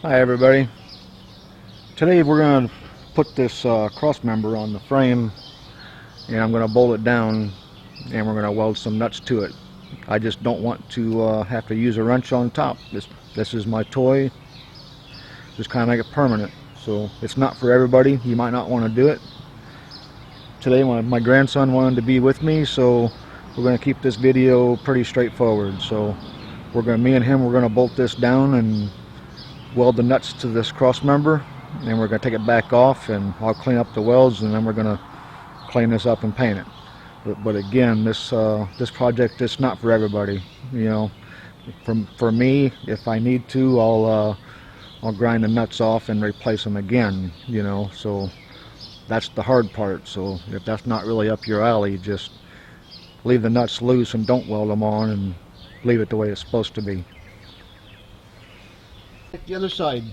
Hi everybody. Today we're going to put this cross member on the frame, and I'm going to bolt it down, and we're going to weld some nuts to it. I just don't want to have to use a wrench on top. This is my toy. Just kind of make it permanent. So it's not for everybody. You might not want to do it. Today my grandson wanted to be with me, so we're going to keep this video pretty straightforward. So me and him, we're going to bolt this down and weld the nuts to this cross member, and we're going to take it back off, and I'll clean up the welds, and then we're going to clean this up and paint it. But again, this project is not for everybody. You know, for me, if I need to, I'll grind the nuts off and replace them again. You know, so that's the hard part. So if that's not really up your alley, just leave the nuts loose and don't weld them on, and leave it the way it's supposed to be. The other side.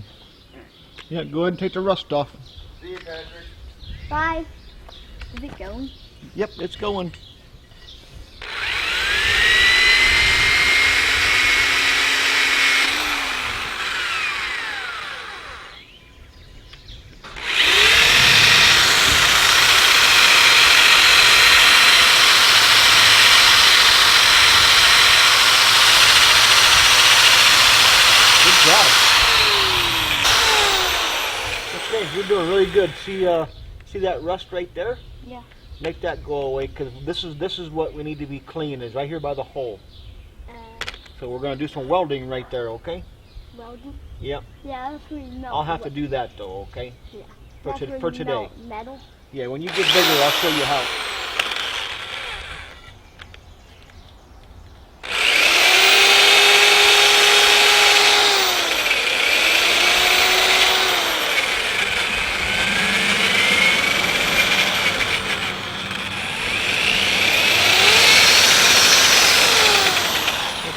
Yeah, go ahead and take the rust off. See you, Patrick. Bye. Is it going? Yep, it's going. Good job. Okay, you're doing really good. See that rust right there? Yeah. Make that go away, because this is what we need to be clean, is right here by the hole. So we're going to do some welding right there, okay? Welding? Yep. Yeah, that's where you melt. I'll have to do that though, okay? Yeah. For today. Melt metal. Yeah, when you get bigger, I'll show you how.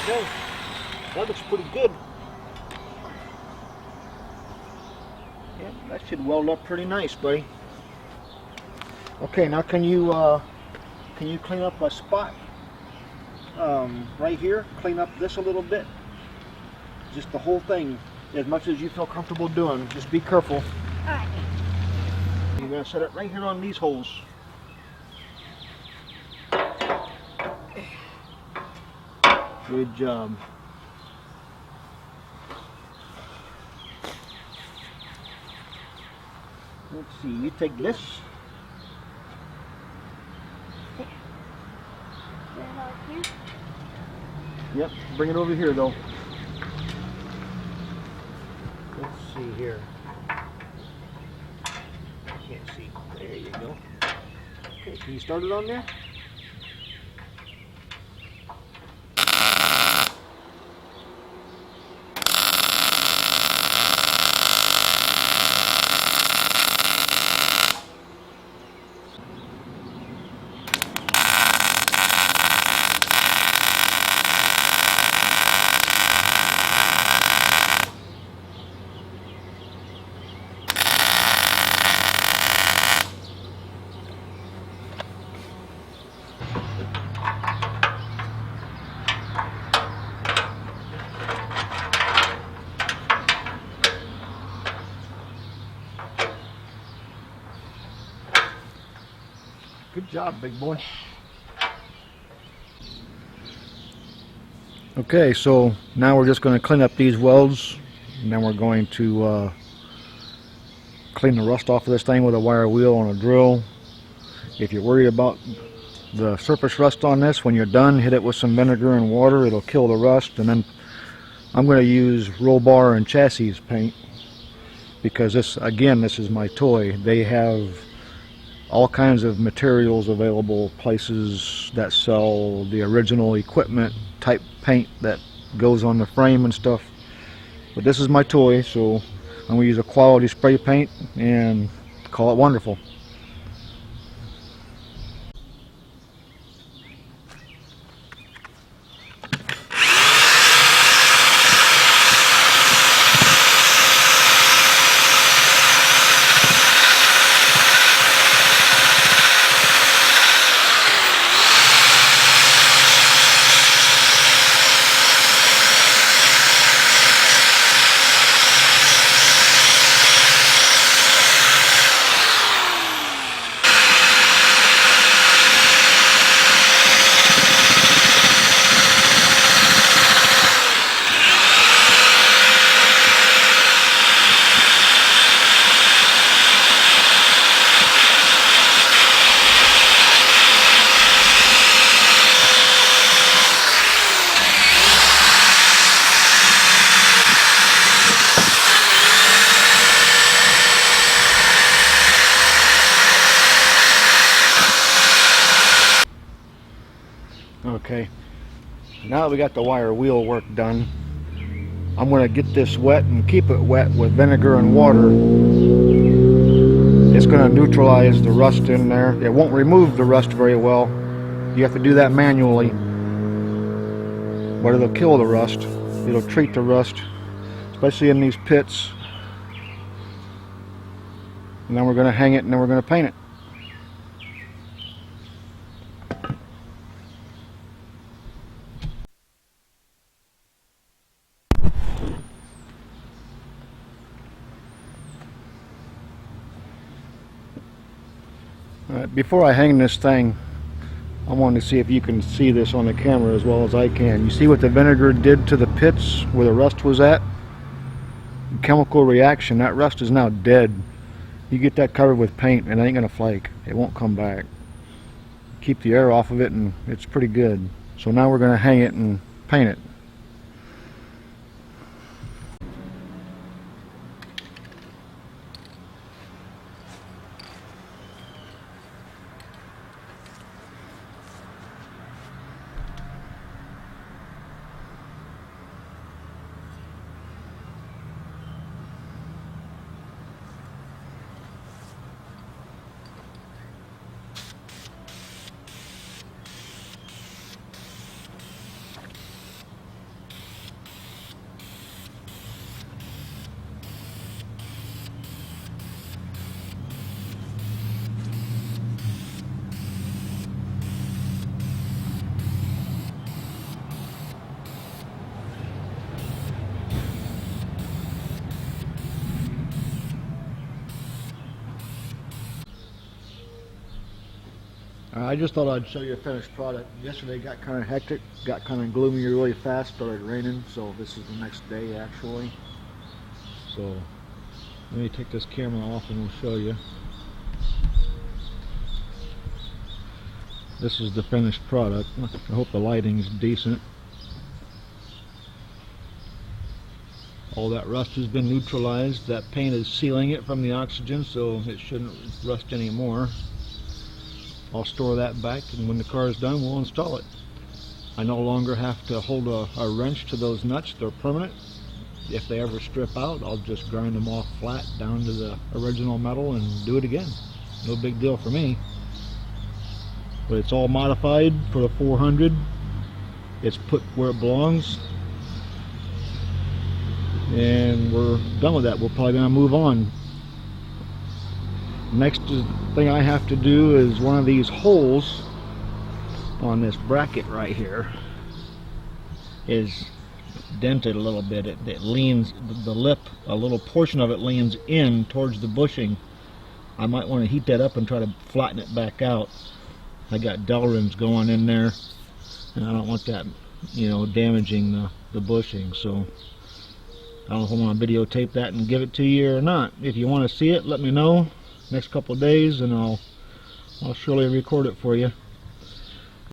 Okay, that looks pretty good. Yeah, that should weld up pretty nice, buddy. Okay, now can you clean up a spot right here? Clean up this a little bit. Just the whole thing, as much as you feel comfortable doing. Just be careful. Alright. You're gonna set it right here on these holes. Good job. Let's see, you take this. Yep, bring it over here though. Let's see here. Can't see. There you go. Okay, can you start it on there? Good job, big boy. Okay, so now we're just going to clean up these welds, and then we're going to clean the rust off of this thing with a wire wheel on a drill. If you're worried about the surface rust on this, when you're done, hit it with some vinegar and water. It'll kill the rust. And then I'm going to use roll bar and chassis paint, because this is my toy. They have all kinds of materials available, places that sell the original equipment type paint that goes on the frame and stuff. But this is my toy, so I'm going to use a quality spray paint and call it wonderful. Now that we got the wire wheel work done, I'm going to get this wet and keep it wet with vinegar and water. It's going to neutralize the rust in there. It won't remove the rust very well. You have to do that manually, but it'll kill the rust. It'll treat the rust, especially in these pits. And then we're going to hang it, and then we're going to paint it. Before I hang this thing, I wanted to see if you can see this on the camera as well as I can. You see what the vinegar did to the pits where the rust was at? Chemical reaction. That rust is now dead. You get that covered with paint and it ain't gonna flake. It won't come back. Keep the air off of it and it's pretty good. So now we're gonna hang it and paint it. I just thought I'd show you a finished product. Yesterday got kind of hectic, got kind of gloomy really fast, started raining, so this is the next day actually. So let me take this camera off and we'll show you. This is the finished product. I hope the lighting's decent. All that rust has been neutralized. That paint is sealing it from the oxygen, so it shouldn't rust anymore. I'll store that back, and when the car is done, we'll install it. I no longer have to hold a wrench to those nuts. They're permanent. If they ever strip out, I'll just grind them off flat down to the original metal and do it again. No big deal for me. But it's all modified for the 400. It's put where it belongs. And we're done with that. We're probably going to move on. Next thing I have to do is one of these holes on this bracket right here is dented a little bit. It leans, the lip, a little portion of it leans in towards the bushing. I might want to heat that up and try to flatten it back out. I got Delrins going in there and I don't want that, you know, damaging the bushing. So I don't know if I want to videotape that and give it to you or not. If you want to see it, let me know next couple of days and I'll surely record it for you.